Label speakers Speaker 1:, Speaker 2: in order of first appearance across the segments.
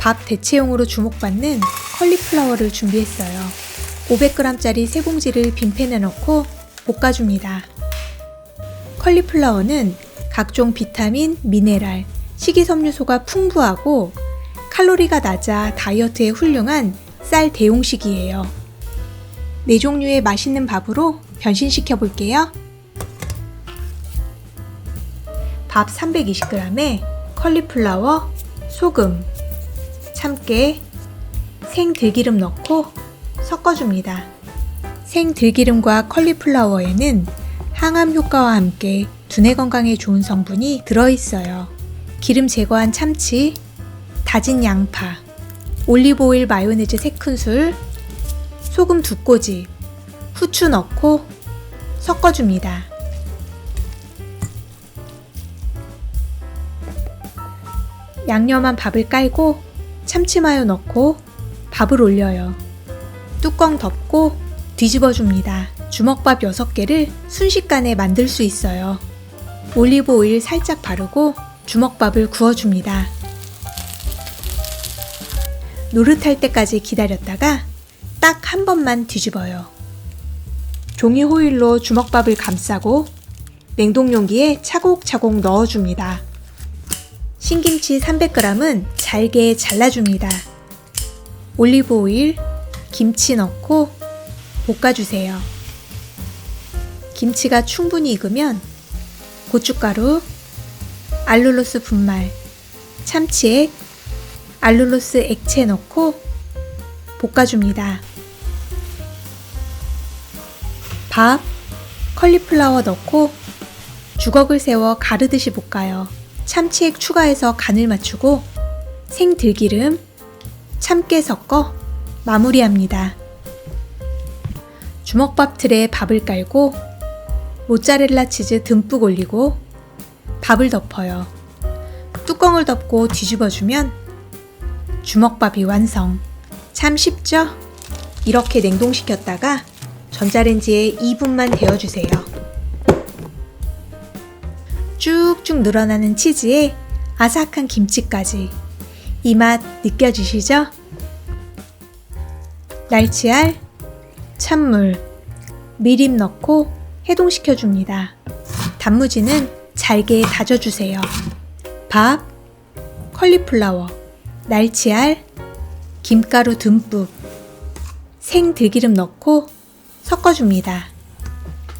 Speaker 1: 밥 대체용으로 주목받는 컬리플라워를 준비했어요. 500g짜리 세 봉지를 빈팬에 넣고 볶아줍니다. 컬리플라워는 각종 비타민, 미네랄, 식이섬유소가 풍부하고 칼로리가 낮아 다이어트에 훌륭한 쌀 대용식이에요. 4종류의 맛있는 밥으로 변신시켜 볼게요. 밥 320g에 컬리플라워, 소금, 참깨, 생들기름 넣고 섞어줍니다. 생들기름과 컬리플라워에는 항암 효과와 함께 두뇌 건강에 좋은 성분이 들어있어요. 기름 제거한 참치, 다진 양파, 올리브오일 마요네즈 3큰술, 소금 2꼬집, 후추 넣고 섞어줍니다. 양념한 밥을 깔고 참치마요 넣고 밥을 올려요. 뚜껑 덮고 뒤집어줍니다. 주먹밥 6개를 순식간에 만들 수 있어요. 올리브 오일 살짝 바르고 주먹밥을 구워줍니다. 노릇할 때까지 기다렸다가 딱 한 번만 뒤집어요. 종이 호일로 주먹밥을 감싸고 냉동용기에 차곡차곡 넣어줍니다. 신김치 300g은 잘게 잘라줍니다. 올리브 오일, 김치 넣고 볶아주세요. 김치가 충분히 익으면 고춧가루, 알룰로스 분말, 참치액, 알룰로스 액체 넣고 볶아줍니다. 밥, 컬리플라워 넣고 주걱을 세워 가르듯이 볶아요. 참치액 추가해서 간을 맞추고 생들기름, 참깨 섞어 마무리합니다. 주먹밥 틀에 밥을 깔고 모짜렐라 치즈 듬뿍 올리고 밥을 덮어요. 뚜껑을 덮고 뒤집어주면 주먹밥이 완성. 참 쉽죠? 이렇게 냉동시켰다가 전자레인지에 2분만 데워주세요. 쭉쭉 늘어나는 치즈에 아삭한 김치까지. 이 맛 느껴지시죠? 날치알, 찬물, 미림 넣고 해동시켜줍니다. 단무지는 잘게 다져주세요. 밥, 컬리플라워, 날치알, 김가루 듬뿍, 생들기름 넣고 섞어줍니다.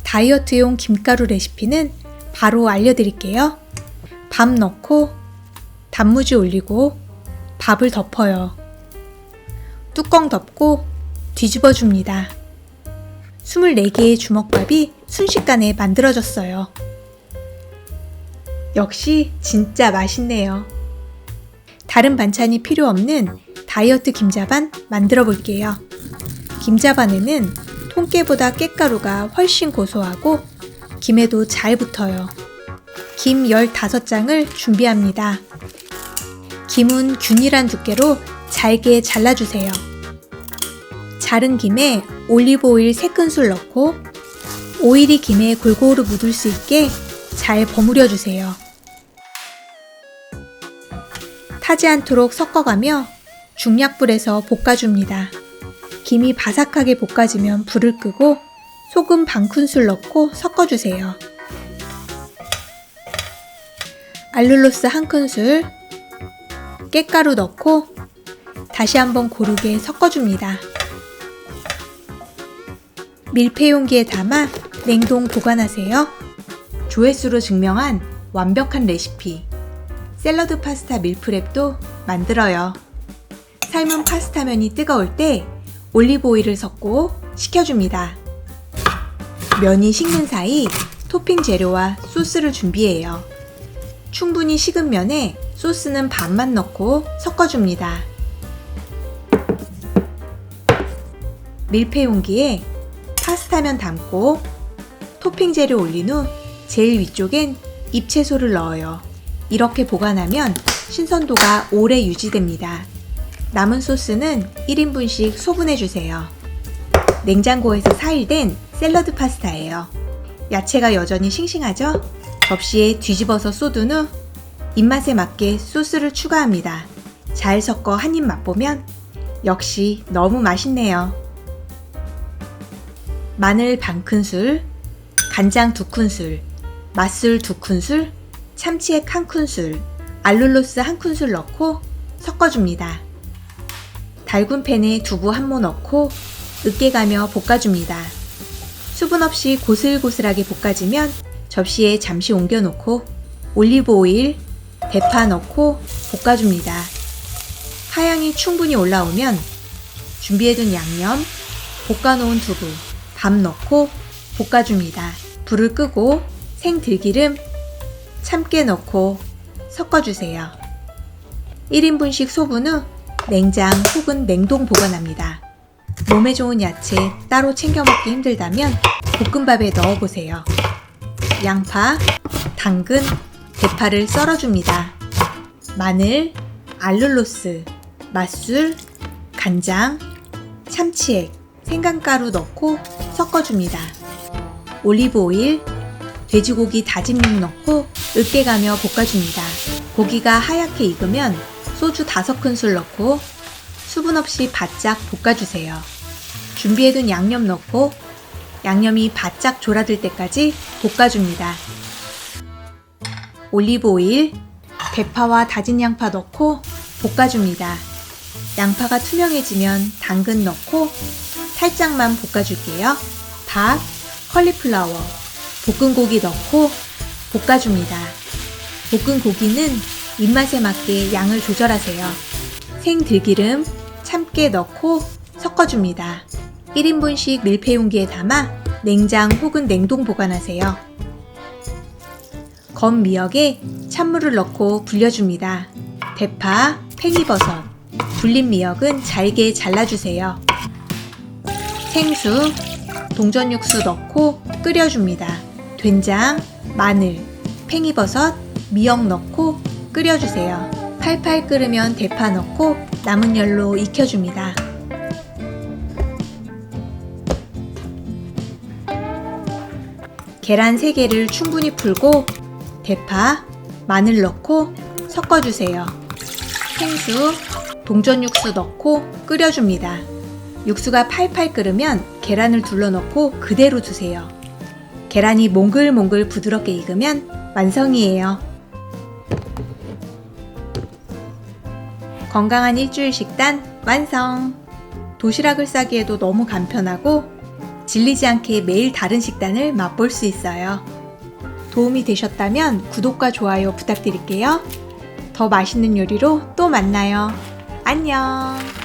Speaker 1: 다이어트용 김가루 레시피는 바로 알려드릴게요. 밥 넣고 단무지 올리고 밥을 덮어요. 뚜껑 덮고 뒤집어줍니다. 24개의 주먹밥이 순식간에 만들어졌어요. 역시 진짜 맛있네요. 다른 반찬이 필요 없는 다이어트 김자반 만들어 볼게요. 김자반에는 통깨보다 깻가루가 훨씬 고소하고 김에도 잘 붙어요. 김 15장을 준비합니다. 김은 균일한 두께로 잘게 잘라주세요. 자른 김에 올리브 오일 3큰술 넣고 오일이 김에 골고루 묻을 수 있게 잘 버무려 주세요. 타지 않도록 섞어가며 중약불에서 볶아줍니다. 김이 바삭하게 볶아지면 불을 끄고 소금 반큰술 넣고 섞어주세요. 알룰로스 1큰술, 깻가루 넣고 다시 한번 고르게 섞어줍니다. 밀폐용기에 담아 냉동 보관하세요. 조회수로 증명한 완벽한 레시피. 샐러드 파스타 밀프렙도 만들어요. 삶은 파스타면이 뜨거울 때 올리브 오일을 섞고 식혀줍니다. 면이 식는 사이 토핑 재료와 소스를 준비해요. 충분히 식은 면에 소스는 반만 넣고 섞어줍니다. 밀폐용기에 파스타면 담고 토핑 재료 올린 후 제일 위쪽엔 잎채소를 넣어요. 이렇게 보관하면 신선도가 오래 유지됩니다. 남은 소스는 1인분씩 소분해주세요. 냉장고에서 4일 된 샐러드 파스타예요. 야채가 여전히 싱싱하죠? 접시에 뒤집어서 쏟은 후 입맛에 맞게 소스를 추가합니다. 잘 섞어 한 입 맛보면 역시 너무 맛있네요. 마늘 반 큰술, 간장 2큰술, 맛술 2큰술, 참치액 1큰술, 알룰로스 1큰술 넣고 섞어줍니다. 달군 팬에 두부 1모 넣고 으깨가며 볶아줍니다. 수분 없이 고슬고슬하게 볶아지면 접시에 잠시 옮겨놓고 올리브 오일, 대파 넣고 볶아줍니다. 하향이 충분히 올라오면 준비해둔 양념, 볶아놓은 두부, 밥 넣고 볶아줍니다. 불을 끄고 생들기름, 참깨 넣고 섞어주세요. 1인분씩 소분 후 냉장 혹은 냉동 보관합니다. 몸에 좋은 야채 따로 챙겨 먹기 힘들다면 볶음밥에 넣어보세요. 양파, 당근, 대파를 썰어줍니다. 마늘, 알룰로스, 맛술, 간장, 참치액, 생강가루 넣고 섞어줍니다. 올리브 오일, 돼지고기 다진 육 넣고 으깨가며 볶아줍니다. 고기가 하얗게 익으면 소주 5큰술 넣고 수분 없이 바짝 볶아주세요. 준비해둔 양념 넣고 양념이 바짝 졸아들 때까지 볶아줍니다. 올리브 오일, 대파와 다진 양파 넣고 볶아줍니다. 양파가 투명해지면 당근 넣고 살짝만 볶아줄게요. 밥, 컬리플라워, 볶은 고기 넣고 볶아줍니다. 볶은 고기는 입맛에 맞게 양을 조절하세요. 생들기름, 참깨 넣고 섞어줍니다. 1인분씩 밀폐 용기에 담아 냉장 혹은 냉동 보관하세요. 건 미역에 찬물을 넣고 불려줍니다. 대파, 팽이버섯, 불린 미역은 잘게 잘라주세요. 생수, 동전 육수 넣고 끓여줍니다. 된장, 마늘, 팽이버섯, 미역 넣고 끓여주세요. 팔팔 끓으면 대파 넣고 남은 열로 익혀줍니다. 계란 3개를 충분히 풀고 대파, 마늘 넣고 섞어주세요. 생수, 동전 육수 넣고 끓여줍니다. 육수가 팔팔 끓으면 계란을 둘러넣고 그대로 두세요. 계란이 몽글몽글 부드럽게 익으면 완성이에요. 건강한 일주일 식단 완성! 도시락을 싸기에도 너무 간편하고 질리지 않게 매일 다른 식단을 맛볼 수 있어요. 도움이 되셨다면 구독과 좋아요 부탁드릴게요. 더 맛있는 요리로 또 만나요. 안녕!